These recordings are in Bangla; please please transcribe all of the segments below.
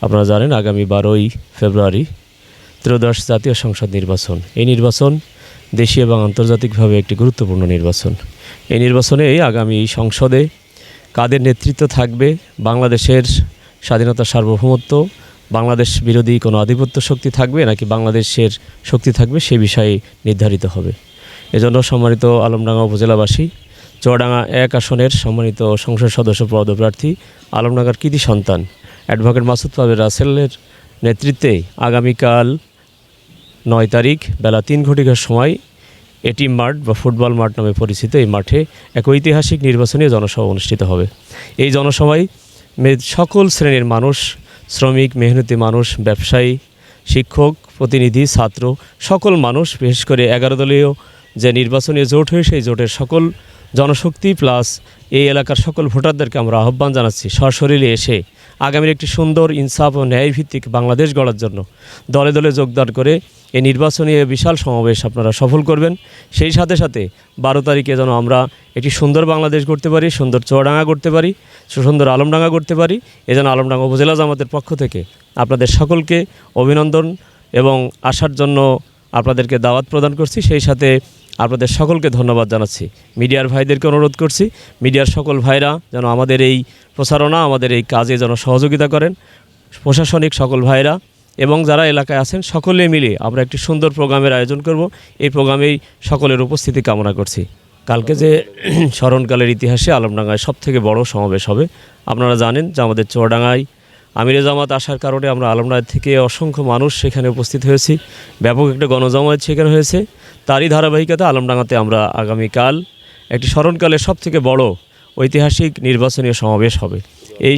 আপনারা জানেন আগামী 12ই ফেব্রুয়ারি ত্রয়োদশ জাতীয় সংসদ নির্বাচন। এই নির্বাচন দেশীয় এবং আন্তর্জাতিকভাবে একটি গুরুত্বপূর্ণ নির্বাচন। এই নির্বাচনে আগামী সংসদে কাদের নেতৃত্ব থাকবে, বাংলাদেশের স্বাধীনতা সার্বভৌমত্ব, বাংলাদেশ বিরোধী কোনো আধিপত্য শক্তি থাকবে নাকি বাংলাদেশের শক্তি থাকবে, সে বিষয়ে নির্ধারিত হবে। এজন্য সম্মানিত আলমডাঙ্গা উপজেলাবাসী, চুয়াডাঙ্গা 1 আসনের সম্মানিত সংসদ সদস্য পদপ্রার্থী আলমডাঙ্গার কৃতি সন্তান অ্যাডভোকেট মাসুদ পারভেজ রাসেলের নেতৃত্বে আগামীকাল 9 তারিখ বেলা 3 ঘটিকার সময় এটিএম মাঠ বা ফুটবল মাঠ নামে পরিচিত এই মাঠে এক ঐতিহাসিক নির্বাচনী জনসভা অনুষ্ঠিত হবে। এই জনসভায় সকল শ্রেণীর মানুষ, শ্রমিক, মেহনতি মানুষ, ব্যবসায়ী, শিক্ষক, প্রতিনিধি, ছাত্র, সকল মানুষ, বিশেষ করে 11 দলীয় যে নির্বাচনী জোট হয়ে সেই জোটের সকল জনশক্তি প্লাস এই এলাকার সকল ভোটারদেরকে আমরা আহ্বান জানাচ্ছি সশরীরে এসে আগামীর একটি সুন্দর, ইনসাফ ও ন্যায়ভিত্তিক বাংলাদেশ গড়ার জন্য দলে দলে যোগদান করে এই নির্বাচনী বিশাল সমাবেশ আপনারা সফল করবেন। সেই সাথে সাথে 12 তারিখে যেন আমরা একটি সুন্দর বাংলাদেশ গড়তে পারি, সুন্দর চুয়াডাঙ্গা গড়তে পারি, সুন্দর আলমডাঙ্গা গড়তে পারি। এজন্য আলমডাঙ্গা উপজেলা জামাতের পক্ষ থেকে আপনাদের সকলকে অভিনন্দন এবং আসার জন্য আপনাদেরকে দাওয়াত প্রদান করছি। সেই সাথে আপনাদের সকলকে ধন্যবাদ জানাচ্ছি। মিডিয়ার ভাইদেরকে অনুরোধ করছি, মিডিয়ার সকল ভাইরা যেন আমাদের এই প্রচারণা, আমাদের এই কাজে যেন সহযোগিতা করেন। প্রশাসনিক সকল ভাইরা এবং যারা এলাকায় আছেন সকলে মিলে আমরা একটি সুন্দর প্রোগ্রামের আয়োজন করব। এই প্রোগ্রামেই সকলের উপস্থিতি কামনা করছি। কালকে যে স্মরণকালের ইতিহাসে আলমডাঙ্গায় সবথেকে বড় সমাবেশ হবে। আপনারা জানেন যে আমাদের চুয়াডাঙ্গায় আমিরে জামাত আসার কারণে আমরা আলমডাঙ্গা থেকে অসংখ্য মানুষ সেখানে উপস্থিত হয়েছি, ব্যাপক একটা গণজমায়েত সেখানে হয়েছে। তারই ধারাবাহিকতা আলমডাঙ্গাতে আমরা আগামীকাল একটি স্মরণকালের সবথেকে বড় ঐতিহাসিক নির্বাচনীয় সমাবেশ হবে। এই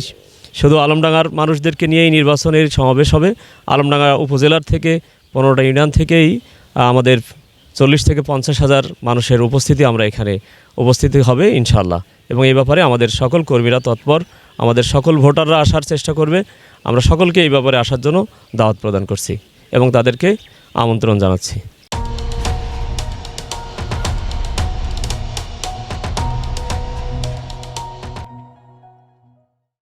শুধু আলমডাঙ্গার মানুষদেরকে নিয়েই নির্বাচনের সমাবেশ হবে। আলমডাঙ্গা উপজেলার থেকে 15টা ইউনিয়ন থেকেই আমাদের 40 থেকে 50 হাজার মানুষের উপস্থিতি আমরা এখানে উপস্থিতি হবে ইনশাআল্লাহ। এবং এই ব্যাপারে আমাদের সকল কর্মীরা তৎপর, আমাদের সকল ভোটাররা আসার চেষ্টা করবে। আমরা সকলকে এই ব্যাপারে আসার জন্য দাওয়াত প্রদান করছি এবং তাদেরকে আমন্ত্রণ জানাচ্ছি।